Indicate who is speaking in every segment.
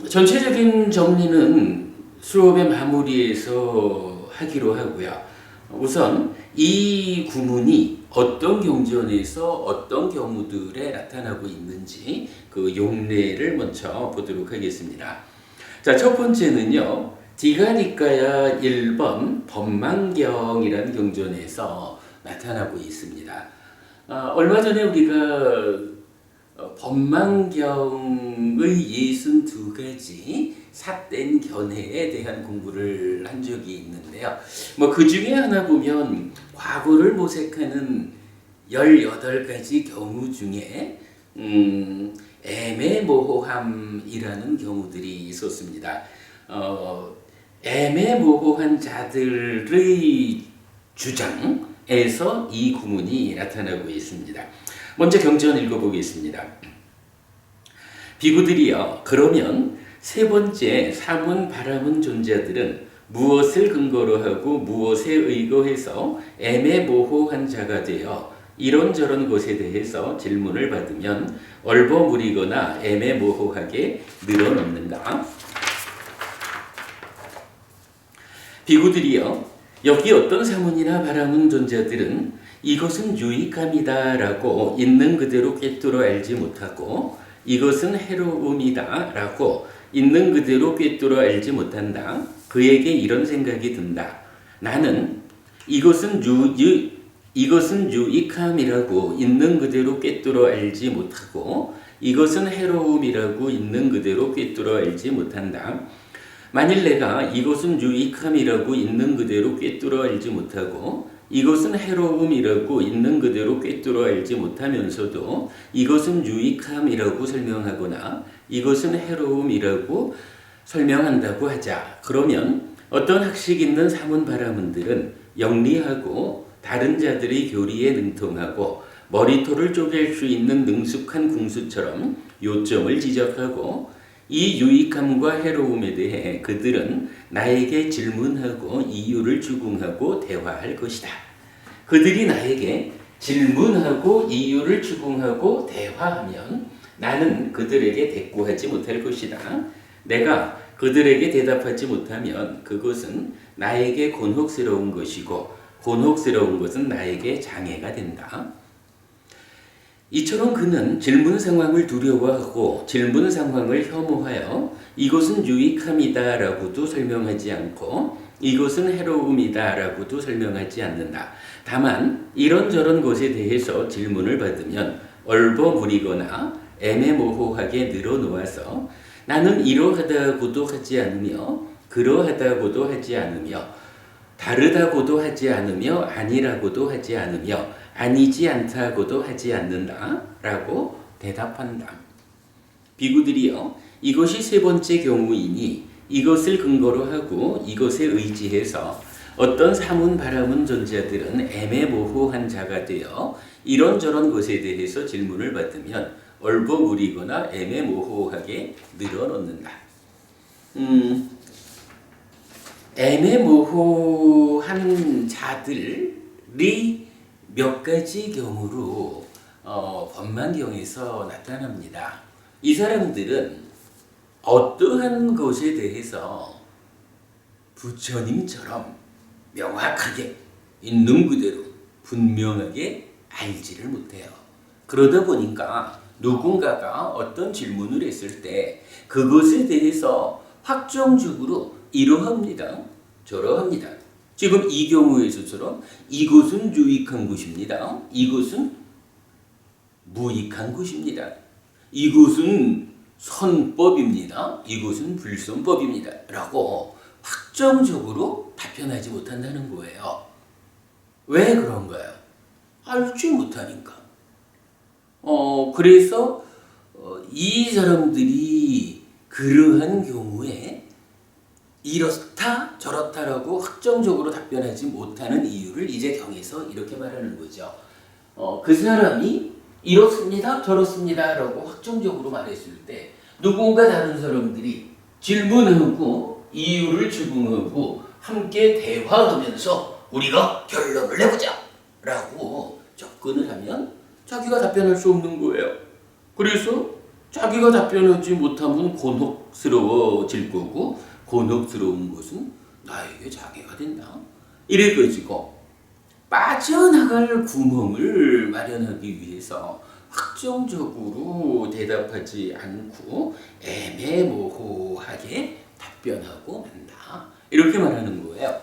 Speaker 1: 전체적인 정리는 수업의 마무리에서 하기로 하고요. 우선 이 구문이 어떤 경전에서 어떤 경우들에 나타나고 있는지 그 용례를 먼저 보도록 하겠습니다. 자, 첫 번째는요. 디가니까야 1번 법망경이라는 경전에서 나타나고 있습니다. 얼마 전에 우리가 법망경의 62가지 삿된 견해에 대한 공부를 한 적이 있는데요. 그 중에 하나 보면 과거를 모색하는 18가지 경우 중에 애매모호함이라는 경우들이 있었습니다. 애매모호한 자들의 주장에서 이 구문이 나타나고 있습니다. 먼저 경전 읽어보겠습니다. 비구들이여, 그러면 세 번째 사문 바라문 존자들은 무엇을 근거로 하고 무엇에 의거해서 애매모호한 자가 되어 이런저런 것에 대해서 질문을 받으면 얼버무리거나 애매모호하게 늘어놓는가? 비구들이여, 여기 어떤 사문이나 바라문 존자들은 이것은 유익함이다 라고 있는 그대로 꿰뚫어 알지 못하고 이것은 해로움이다 라고 있는 그대로 꿰뚫어 알지 못한다. 그에게 이런 생각이 든다. 나는 이것은 유익함이라고 있는 그대로 꿰뚫어 알지 못하고 이것은 해로움이라고 있는 그대로 꿰뚫어 알지 못한다. 만일 내가 이것은 유익함이라고 있는 그대로 꿰뚫어 알지 못하고 이것은 해로움이라고 있는 그대로 꿰뚫어 알지 못하면서도 이것은 유익함이라고 설명하거나 이것은 해로움이라고 설명한다고 하자. 그러면 어떤 학식 있는 사문 바라문들은 영리하고 다른 자들의 교리에 능통하고 머리털을 쪼갤 수 있는 능숙한 궁수처럼 요점을 지적하고 이 유익함과 해로움에 대해 그들은 나에게 질문하고 이유를 추궁하고 대화할 것이다. 그들이 나에게 질문하고 이유를 추궁하고 대화하면 나는 그들에게 대꾸하지 못할 것이다. 내가 그들에게 대답하지 못하면 그것은 나에게 곤혹스러운 것이고 곤혹스러운 것은 나에게 장애가 된다. 이처럼 그는 질문 상황을 두려워하고 질문 상황을 혐오하여 이것은 유익함이다 라고도 설명하지 않고 이것은 해로움이다 라고도 설명하지 않는다. 다만 이런저런 것에 대해서 질문을 받으면 얼버무리거나 애매모호하게 늘어놓아서 나는 이러하다고도 하지 않으며 그러하다고도 하지 않으며 다르다고도 하지 않으며 아니라고도 하지 않으며 아니지 않다고도 하지 않는다 라고 대답한다. 비구들이여, 이것이 세 번째 경우이니 이것을 근거로 하고 이것에 의지해서 어떤 사문 바라문 존재들은 애매모호한 자가 되어 이런저런 것에 대해서 질문을 받으면 얼버무리거나 애매모호하게 늘어놓는다. 애매모호한 자들이 몇 가지 경우로 법망경에서 나타납니다. 이 사람들은 어떠한 것에 대해서 부처님처럼 명확하게 있는 그대로 분명하게 알지를 못해요. 그러다 보니까 누군가가 어떤 질문을 했을 때 그것에 대해서 확정적으로 이러합니다, 저러합니다. 지금 이 경우에서처럼 이것은 유익한 것입니다. 이것은 무익한 것입니다. 이것은 선법입니다. 이것은 불선법입니다. 라고 확정적으로 답변하지 못한다는 거예요. 왜 그런가요? 알지 못하니까. 그래서 이 사람들이 그러한 경우에 이렇다 저렇다라고 확정적으로 답변하지 못하는 이유를 이제 경에서 이렇게 말하는 거죠. 그 사람이 이렇습니다 저렇습니다 라고 확정적으로 말했을 때 누군가 다른 사람들이 질문하고 이유를 추궁하고 함께 대화하면서 우리가 결론을 내보자 라고 접근을 하면 자기가 답변할 수 없는 거예요. 그래서 자기가 답변하지 못하면 곤혹스러워질 거고 곤혹스러운 것은 나에게 자괴가 된다. 이래가지고 빠져나갈 구멍을 마련하기 위해서 확정적으로 대답하지 않고 애매모호하게 답변하고 만다. 이렇게 말하는 거예요.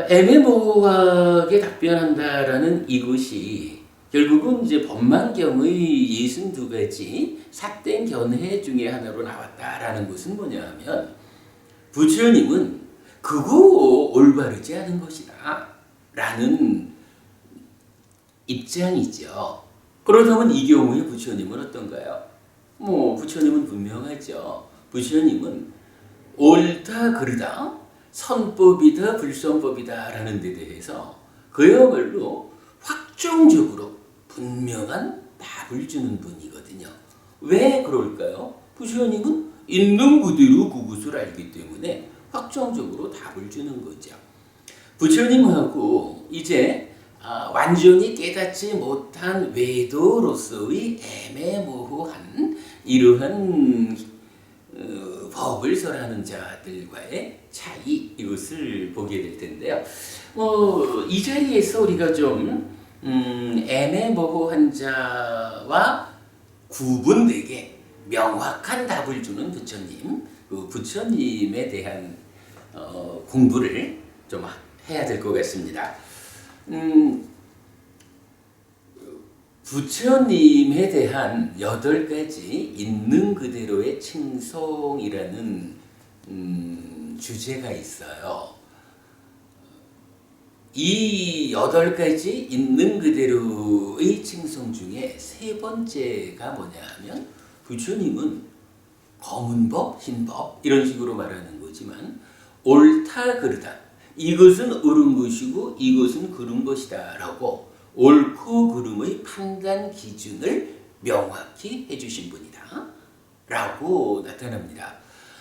Speaker 1: 애매모호하게 답변한다라는 이것이 결국은 이제 법만경의 62가지 삿된 견해 중에 하나로 나왔다라는 것은 뭐냐 하면 부처님은 그거 올바르지 않은 것이다 라는 입장이죠. 그렇다면 이 경우에 부처님은 어떤가요? 부처님은 분명하죠. 부처님은 옳다 그르다, 선법이다 불선법이다 라는 데 대해서 그야말로 확정적으로 분명한 답을 주는 분이거든요. 왜 그럴까요? 부처님은 있는 그대로 그것을 알기 때문에 확정적으로 답을 주는 거죠. 부처님하고 이제 완전히 깨닫지 못한 외도로서의 애매모호한 이러한 법을 설하는 자들과의 차이, 이것을 보게 될 텐데요. 이 자리에서 우리가 좀 애매모호한 자와 구분되게 명확한 답을 주는 부처님, 그 부처님에 대한 공부를 좀 해야 될 것 같습니다. 부처님에 대한 8가지 있는 그대로의 칭송이라는 주제가 있어요. 이 8가지 있는 그대로의 칭송 중에 3번째가 뭐냐 하면 부처님은 검은법, 흰법 이런 식으로 말하는 거지만 옳다 그르다, 이것은 옳은 것이고 이것은 그른 것이다 라고 옳고 그름의 판단 기준을 명확히 해주신 분이다 라고 나타납니다.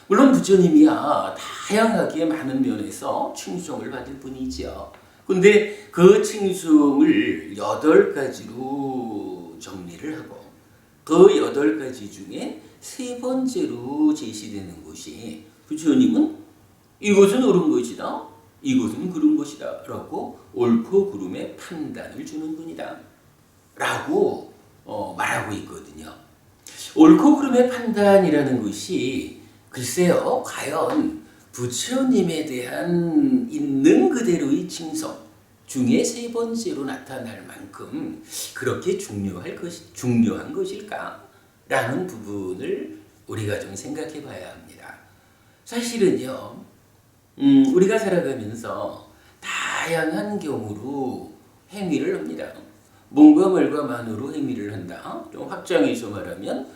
Speaker 1: 물론 부처님이야 다양하게 많은 면에서 칭송을 받을 분이죠. 근데 그 칭송을 8가지로 정리를 하고 그 8가지 중에 3번째로 제시되는 것이 부처님은 이것은 옳은 것이다, 이것은 그른 것이다 라고 옳고 그름의 판단을 주는 분이다 라고 말하고 있거든요. 옳고 그름의 판단이라는 것이 글쎄요, 과연 부처님에 대한 있는 그대로의 칭송 중에 3번째로 나타날 만큼 그렇게 중요한 것일까? 라는 부분을 우리가 좀 생각해 봐야 합니다. 사실은요, 우리가 살아가면서 다양한 경우로 행위를 합니다. 몸과 말과 만으로 행위를 한다. 좀 확장해서 말하면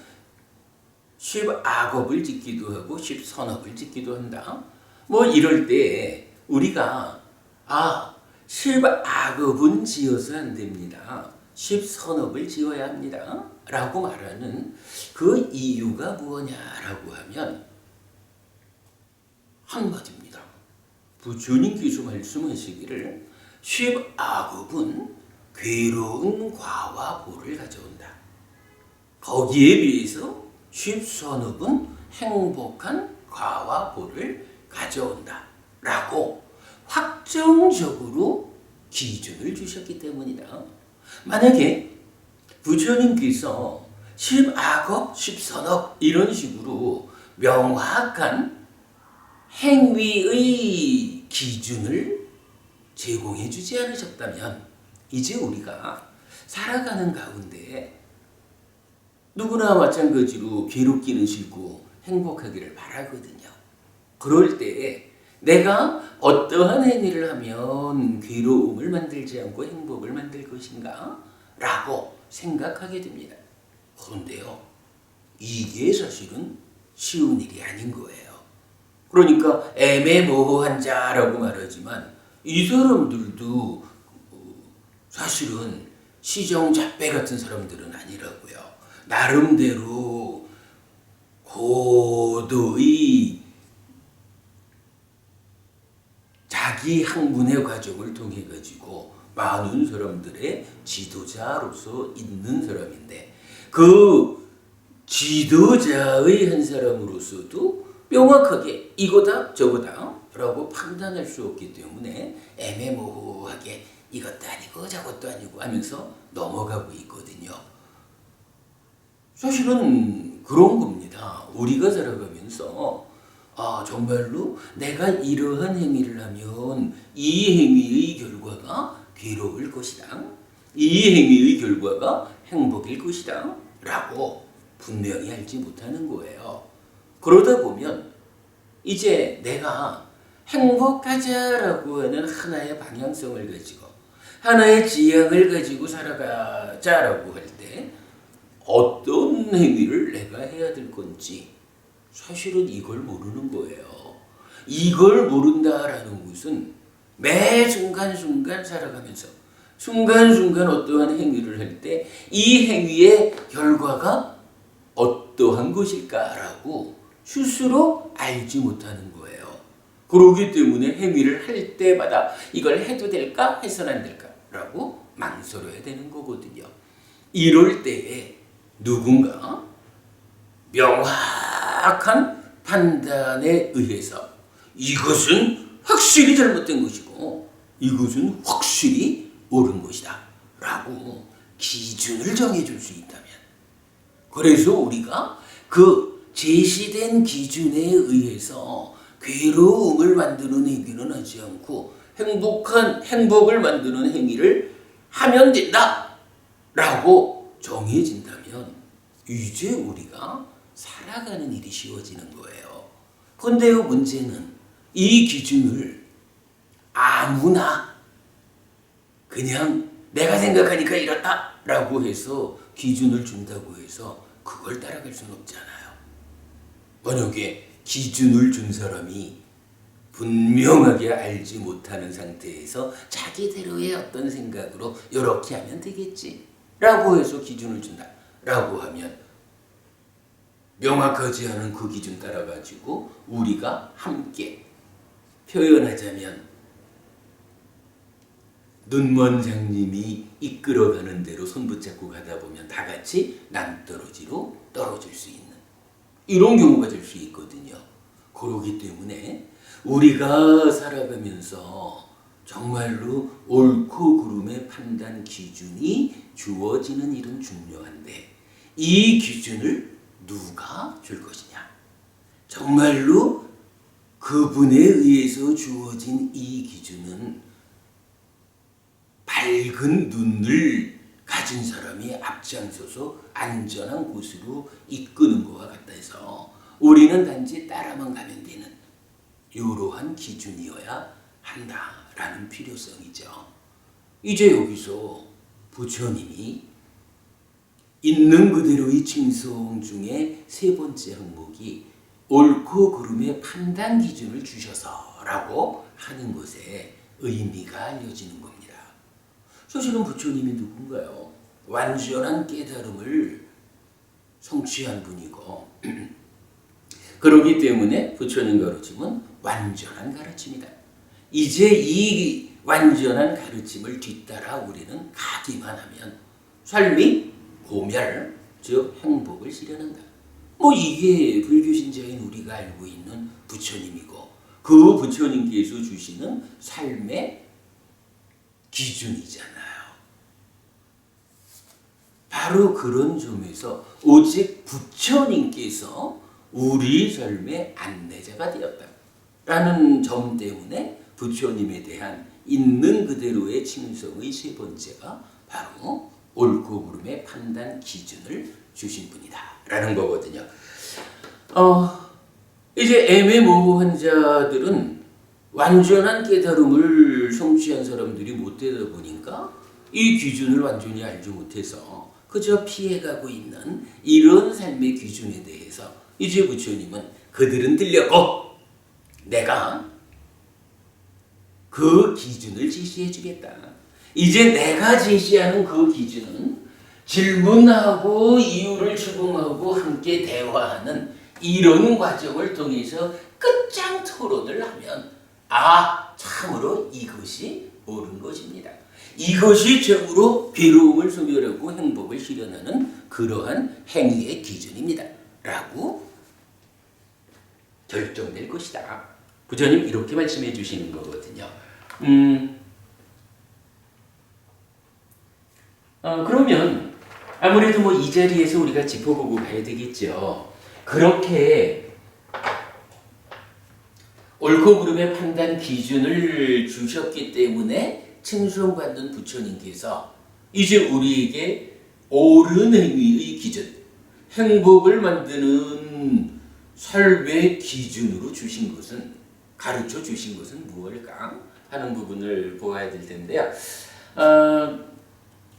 Speaker 1: 10악업을 짓기도 하고 10선업을 짓기도 한다. 이럴 때 우리가 10악업은 지어서 안 됩니다. 10선업을 지어야 합니다. 라고 말하는 그 이유가 무엇냐라고 하면 한마디입니다. 부처님께서 말씀하시기를 10악업은 괴로운 과와 보를 가져온다. 거기에 비해서 10선업은 행복한 과와 보를 가져온다 라고 확정적으로 기준을 주셨기 때문이다. 만약에 부처님께서 10악업, 10선업 이런 식으로 명확한 행위의 기준을 제공해 주지 않으셨다면 이제 우리가 살아가는 가운데 누구나 마찬가지로 괴롭기는 싫고 행복하기를 바라거든요. 그럴 때 내가 어떠한 행위를 하면 괴로움을 만들지 않고 행복을 만들 것인가? 라고 생각하게 됩니다. 그런데요, 이게 사실은 쉬운 일이 아닌 거예요. 그러니까 애매모호한 자라고 말하지만 이 사람들도 사실은 시정잡배 같은 사람들은 아니라고요. 나름대로 고도의 자기 학문의 과정을 통해 가지고 많은 사람들의 지도자로서 있는 사람인데 그 지도자의 한 사람으로서도 명확하게 이거다 저거다 라고 판단할 수 없기 때문에 애매모호하게 이것도 아니고 저것도 아니고 하면서 넘어가고 있거든요. 사실은 그런 겁니다. 우리가 살아가면서 정말로 내가 이러한 행위를 하면 이 행위의 결과가 괴로울 것이다. 이 행위의 결과가 행복일 것이다. 라고 분명히 알지 못하는 거예요. 그러다 보면 이제 내가 행복하자라고 하는 하나의 방향성을 가지고 하나의 지향을 가지고 살아가자라고 할 때 어떤 행위를 내가 해야 될 건지 사실은 이걸 모르는 거예요. 이걸 모른다라는 것은 매 순간순간 살아가면서 순간순간 어떠한 행위를 할 때 이 행위의 결과가 어떠한 것일까라고 스스로 알지 못하는 거예요. 그러기 때문에 행위를 할 때마다 이걸 해도 될까 해서는 안 될까라고 망설여야 되는 거거든요. 이럴 때에 누군가 명확한 판단에 의해서 이것은 확실히 잘못된 것이고 이것은 확실히 옳은 것이다 라고 기준을 정해줄 수 있다면, 그래서 우리가 그 제시된 기준에 의해서 괴로움을 만드는 행위는 하지 않고 행복을 만드는 행위를 하면 된다 라고 정해진다면 이제 우리가 살아가는 일이 쉬워지는 거예요. 그런데요, 문제는 이 기준을 아무나 그냥 내가 생각하니까 이렇다 라고 해서 기준을 준다고 해서 그걸 따라갈 수는 없잖아요. 만약에 기준을 준 사람이 분명하게 알지 못하는 상태에서 자기대로의 어떤 생각으로 이렇게 하면 되겠지 라고 해서 기준을 준다 라고 하면 명확하지 않은 그 기준 따라 가지고 우리가 함께 표현하자면 눈먼 장님이 이끌어가는 대로 손 붙잡고 가다 보면 다 같이 남떨어지로 떨어질 수 있는 이런 경우가 될 수 있거든요. 그러기 때문에 우리가 살아가면서 정말로 옳고 그름의 판단 기준이 주어지는 일은 중요한데 이 기준을 누가 줄 것이냐? 정말로 그분에 의해서 주어진 이 기준은 밝은 눈을 가진 사람이 앞장서서 안전한 곳으로 이끄는 것과 같다 해서 우리는 단지 따라만 가면 되는 이러한 기준이어야 한다라는 필요성이죠. 이제 여기서 부처님이 있는 그대로의 칭송 중에 세 번째 항목이 옳고 그름의 판단 기준을 주셔서라고 하는 것에 의미가 알려지는 겁니다. 사실은 부처님이 누군가요? 완전한 깨달음을 성취한 분이고 그러기 때문에 부처님 가르침은 완전한 가르침이다. 이제 이 완전한 가르침을 뒤따라 우리는 가기만 하면 삶이 고멸, 즉 행복을 실현한다. 이게 불교 신자인 우리가 알고 있는 부처님이고 그 부처님께서 주시는 삶의 기준이잖아요. 바로 그런 점에서 오직 부처님께서 우리 삶의 안내자가 되었다라는 점 때문에 부처님에 대한 있는 그대로의 칭송의 세 번째가 바로 옳고 그름의 판단 기준을 주신 분이다라는 거거든요. 이제 애매모호한 자들은 완전한 깨달음을 성취한 사람들이 못 되다 보니까 이 기준을 완전히 알지 못해서 그저 피해가고 있는 이런 삶의 기준에 대해서 이제 부처님은 그들은 들렸고 내가 그 기준을 제시해 주겠다. 이제 내가 제시하는 그 기준은 질문하고 이유를 추궁하고 함께 대화하는 이런 과정을 통해서 끝장 토론을 하면 참으로 이것이 옳은 것입니다. 이것이 최고로 괴로움을 소멸하고 행복을 실현하는 그러한 행위의 기준입니다. 라고 결정될 것이다. 부처님 이렇게 말씀해 주시는 거거든요. 그러면 아무래도 뭐 이 자리에서 우리가 짚어보고 가야 되겠죠. 그렇게 옳고 그름의 판단 기준을 주셨기 때문에 칭송받는 부처님께서 이제 우리에게 옳은 행위의 기준, 행복을 만드는 삶의 기준으로 주신 것은, 가르쳐 주신 것은 무엇일까 하는 부분을 보아야 될 텐데요.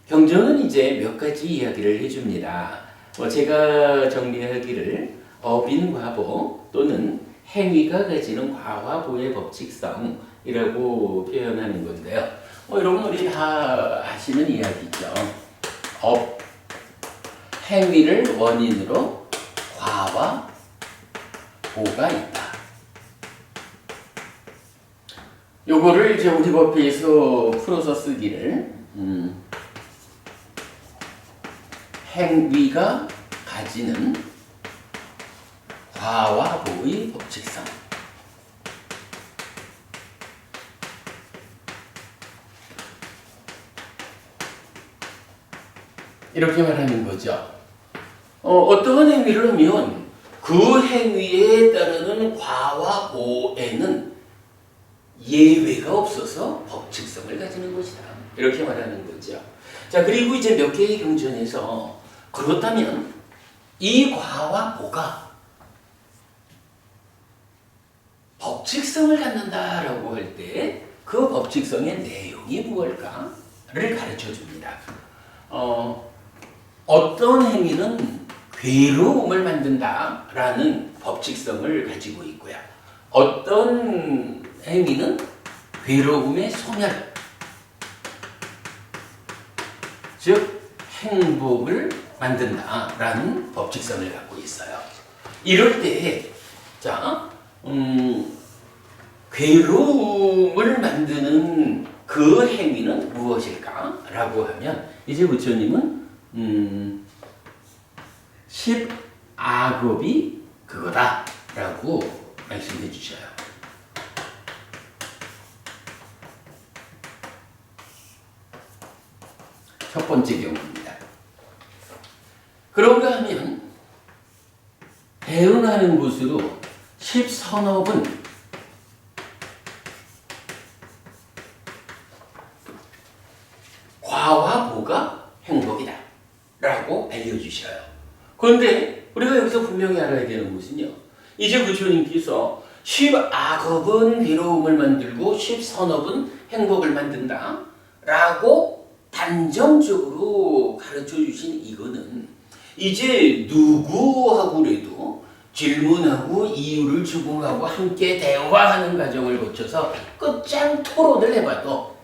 Speaker 1: 경전은 이제 몇 가지 이야기를 해줍니다. 제가 정리하기를 어빈과보 또는 행위가 가지는 과화보의 법칙성이라고 표현하는 건데요. 여러분 우리 다 아시는 이야기죠. 행위를 원인으로 과와 보가 있다. 요거를 이제 우리 법에서 풀어서 쓰기를 행위가 가지는 과와 보의 법칙성. 이렇게 말하는 거죠. 어떠한 행위를 하면 그 행위에 따르는 과와 보에는 예외가 없어서 법칙성을 가지는 것이다. 이렇게 말하는 거죠. 자, 그리고 이제 몇 개의 경전에서 그렇다면 이 과와 보가 법칙성을 갖는다라고 할 때 그 법칙성의 내용이 무엇일까를 가르쳐 줍니다. 어떤 행위는 괴로움을 만든다라는 법칙성을 가지고 있고요. 어떤 행위는 괴로움의 소멸, 즉 행복을 만든다라는 법칙성을 갖고 있어요. 이럴 때, 괴로움을 만드는 그 행위는 무엇일까라고 하면 이제 부처님은 10악업이 그거다라고 말씀해 주셔요. 첫 번째 경우입니다. 그런가 하면 대응하는 곳으로 10선업은 과와 보가 행복이다 라고 알려주셔요. 그런데 우리가 여기서 분명히 알아야 되는 것은요, 이제 부처님께서 10악업은 괴로움을 만들고 10선업은 행복을 만든다 라고 단정적으로 가르쳐 주신 이거는 이제 누구하고라도 질문하고 이유를 제공하고 함께 대화하는 과정을 거쳐서 끝장 토론을 해봐도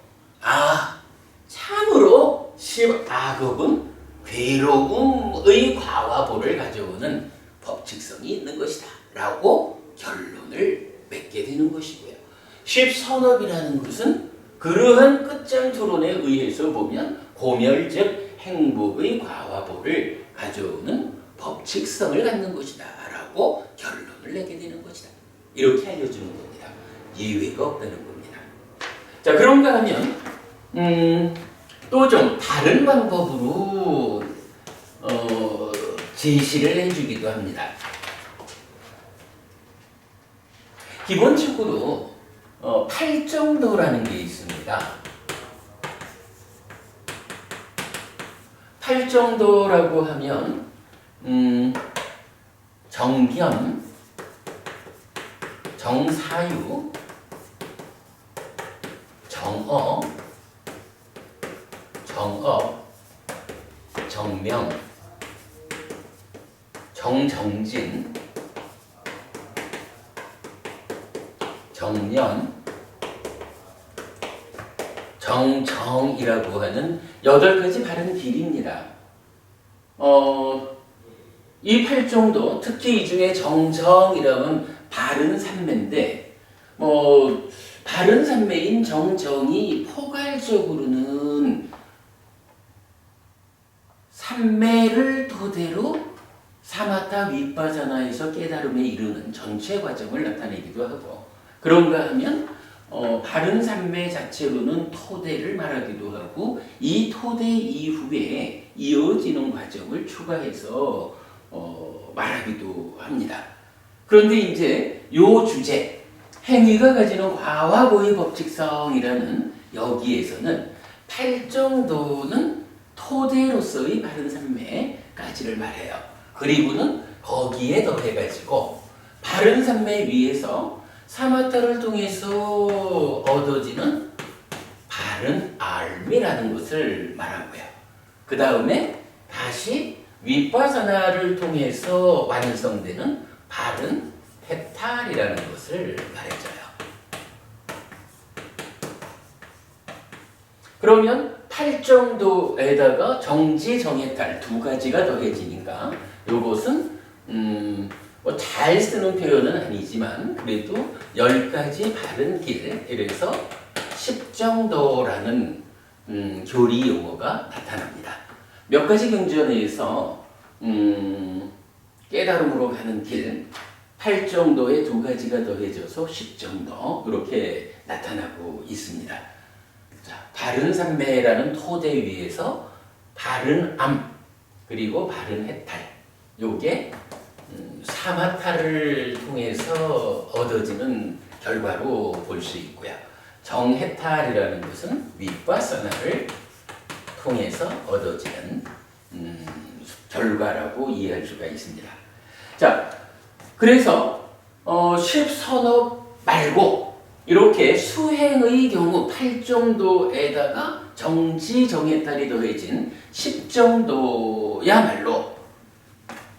Speaker 1: 참으로 10악업은 괴로움의 과와보를 가져오는 법칙성이 있는 것이다 라고 결론을 맺게 되는 것이고요. 10선업이라는 것은 그러한 끝장 토론에 의해서 보면 고멸적 행복의 과와보를 가져오는 법칙성을 갖는 것이다 라고 결론을 내게 되는 것이다. 이렇게 알려주는 겁니다. 예외가 없다는 겁니다. 자, 그런가 하면 또 좀 다른 방법으로 제시를 해주기도 합니다. 기본적으로 팔정도라는 게 있습니다. 팔정도라고 하면 정견, 정사유, 정어, 정업, 정명, 정정진, 정년, 정정이라고 하는 8가지 바른 길입니다. 이 팔정도, 특히 이 중에 정정이라면 바른 삼매인데, 바른 삼매인 정정이 포괄적으로는 삼매를 토대로 사마타 윗바사나에서 깨달음에 이르는 전체 과정을 나타내기도 하고, 그런가 하면 바른 삼매 자체로는 토대를 말하기도 하고, 이 토대 이후에 이어지는 과정을 추가해서 말하기도 합니다. 그런데 이제 요 주제, 행위가 가지는 과화보의 법칙성이라는 여기에서는 팔정도는 토대로서의 바른 삼매까지를 말해요. 그리고는 거기에 더해가지고 바른 삼매 위에서 사마타를 통해서 얻어지는 바른 알미라는 것을 말하고요. 그 다음에 다시 윗바사나를 통해서 완성되는 바른 페탈이라는 것을 말해줘요. 그러면 팔정도에다가 정지, 정해탈 두 가지가 더해지니까 요것은 뭐 잘 쓰는 표현은 아니지만 그래도 10가지 바른 길, 이래서 십정도라는 교리 용어가 나타납니다. 몇 가지 경전에서 깨달음으로 가는 길, 팔정도에 두 가지가 더해져서 십정도, 이렇게 나타나고 있습니다. 자, 바른 삼매라는 토대 위에서 바른 암, 그리고 바른 해탈, 요게 사마타를 통해서 얻어지는 결과로 볼 수 있고요. 정해탈이라는 것은 윗바사나를 통해서 얻어지는 결과라고 이해할 수가 있습니다. 자, 그래서 십선업 말고 이렇게 수행의 경우 8정도에다가 정지, 정해탈이 더해진 10정도야말로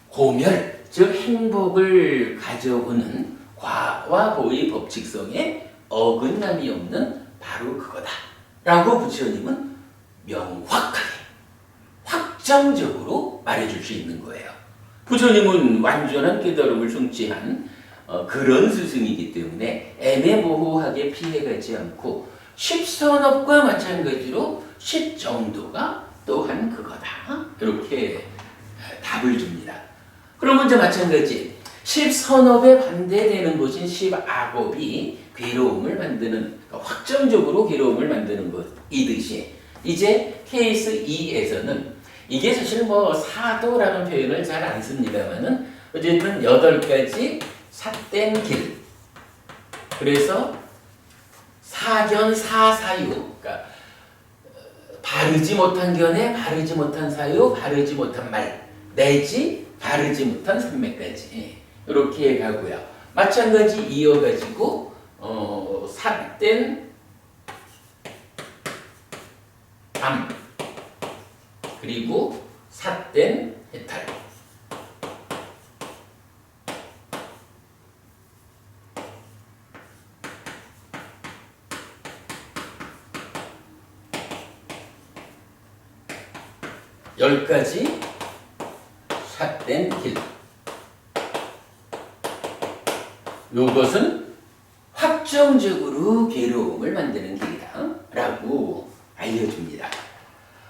Speaker 1: 고멸, 즉 행복을 가져오는 과와 보의 법칙성에 어긋남이 없는 바로 그거다 라고 부처님은 명확하게 확정적으로 말해줄 수 있는 거예요. 부처님은 완전한 깨달음을 성취한 그런 스승이기 때문에 애매모호하게 피해가지 않고 십선업과 마찬가지로 십정도가 또한 그거다, 이렇게 답을 줍니다. 그러면 이제 마찬가지 십선업에 반대되는 것인 십악업이 괴로움을 만드는, 그러니까 확정적으로 괴로움을 만드는 것이듯이 이제 케이스 2에서는 이게 사실 뭐 사도라는 표현을 잘 안 씁니다만은 어쨌든 8가지 삿된 길, 그래서 사견 사사유, 그러니까 바르지 못한 견해, 바르지 못한 사유, 바르지 못한 말, 내지 바르지 못한 삼매까지 이렇게 가고요. 마찬가지 이어가지고 삿된 암, 그리고 삿된 해탈, 열 가지 삿된 길, 요것은 확정적으로 괴로움을 만드는 길이다 라고 알려줍니다.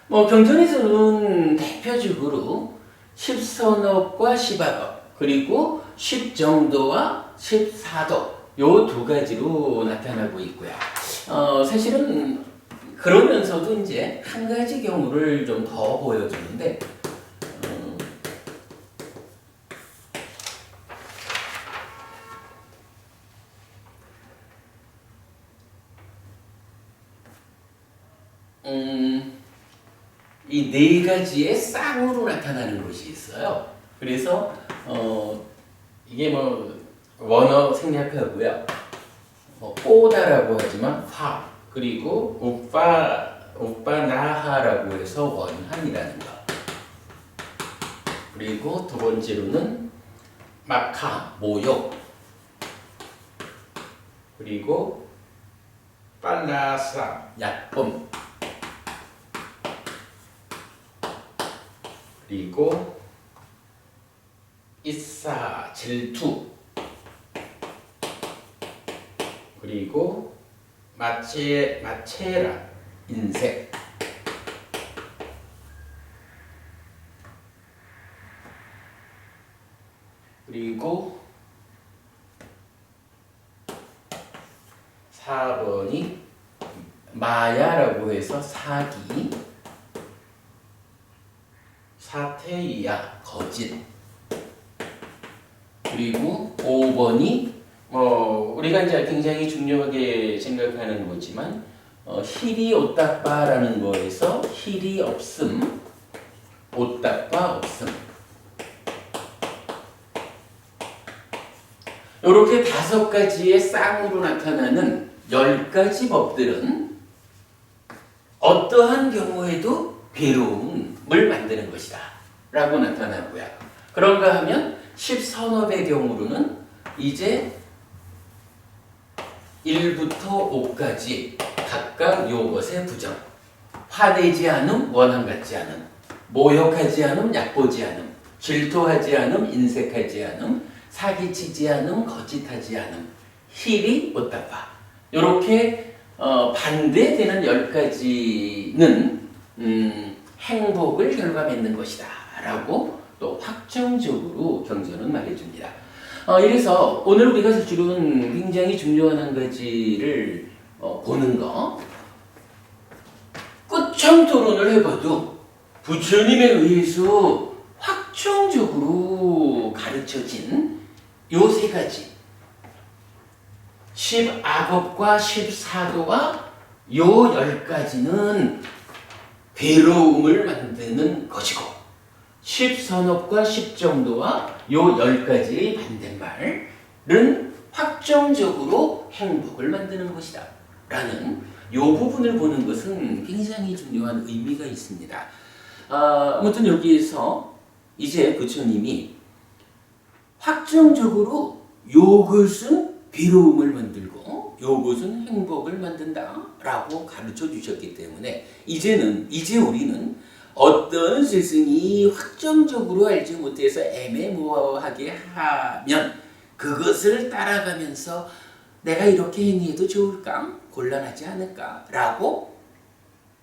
Speaker 1: 뭐 경전에서는 대표적으로 십선업과 십악업, 그리고 십정도와 십사도, 요 두 가지로 나타나고 있고요. 사실은 그러면서도 이제 한 가지 경우를 좀 더 보여주는데, 이 네 가지의 쌍으로 나타나는 것이 있어요. 그래서 이게 뭐 원어 생략하고요. 꼬다라고 하지만 화, 그리고 우빠나하라고 해서 원한이라는 것. 그리고 두 번째로는 마카, 모욕. 그리고 빨라사, 약품. 그리고 이사, 질투. 그리고 마체라, 인색. 그리고 4번이 마야라고 해서 사기, 사태이야 거짓. 그리고 5번이 우리가 이제 굉장히 중요하게 생각하는 거지만 힐이 오따빠라는 거에서 힐이 없음, 오따빠 없음. 이렇게 5가지의 쌍으로 나타나는 10가지 법들은 어떠한 경우에도 괴로움을 만드는 것이다 라고 나타나고요. 그런가 하면 10선업의 경우로는 이제 1부터 5까지 각각 요것의 부정, 화내지 않음, 원함 같지 않음, 모욕하지 않음, 약보지 않음, 질투하지 않음, 인색하지 않음, 사기치지 않음, 거짓하지 않음, 힐이 오따빠. 이렇게 반대되는 10가지는 행복을 결과맺는 것이다 라고 또 확정적으로 경전은 말해줍니다. 이래서 오늘 우리가 사실은 굉장히 중요한 한 가지를 보는 거, 끝장 토론을 해봐도 부처님에 의해서 확정적으로 가르쳐진 요 3가지 10악업과 14도와 요 10가지는 괴로움을 만드는 것이고 10선업과 10정도와 요 10가지의 반대말은 확정적으로 행복을 만드는 것이다 라는 요 부분을 보는 것은 굉장히 중요한 의미가 있습니다. 아무튼 여기에서 이제 부처님이 확정적으로 요것은 괴로움을 만들고 요것은 행복을 만든다 라고 가르쳐 주셨기 때문에 이제 우리는 어떤 스승이 확정적으로 알지 못해서 애매모호하게 하면 그것을 따라가면서 내가 이렇게 행위해도 좋을까? 곤란하지 않을까? 라고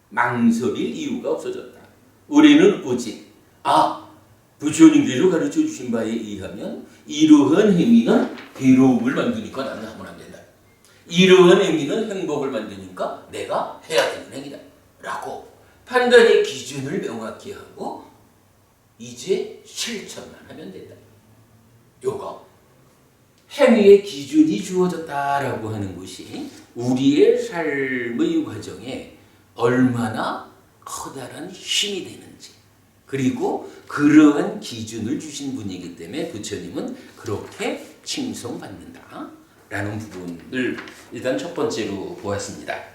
Speaker 1: 망설일 이유가 없어졌다. 우리는 오직 부처님께서 가르쳐 주신 바에 의하면 이러한 행위는 괴로움을 만드니까 나는 하면 안 된다. 이러한 행위는 행복을 만드니까 내가 해야 되는 행위다. 라고 판단의 기준을 명확히 하고 이제 실천만 하면 된다. 요거 행위의 기준이 주어졌다라고 하는 것이 우리의 삶의 과정에 얼마나 커다란 힘이 되는지, 그리고 그러한 기준을 주신 분이기 때문에 부처님은 그렇게 칭송받는다라는 부분을 일단 첫 번째로 보았습니다.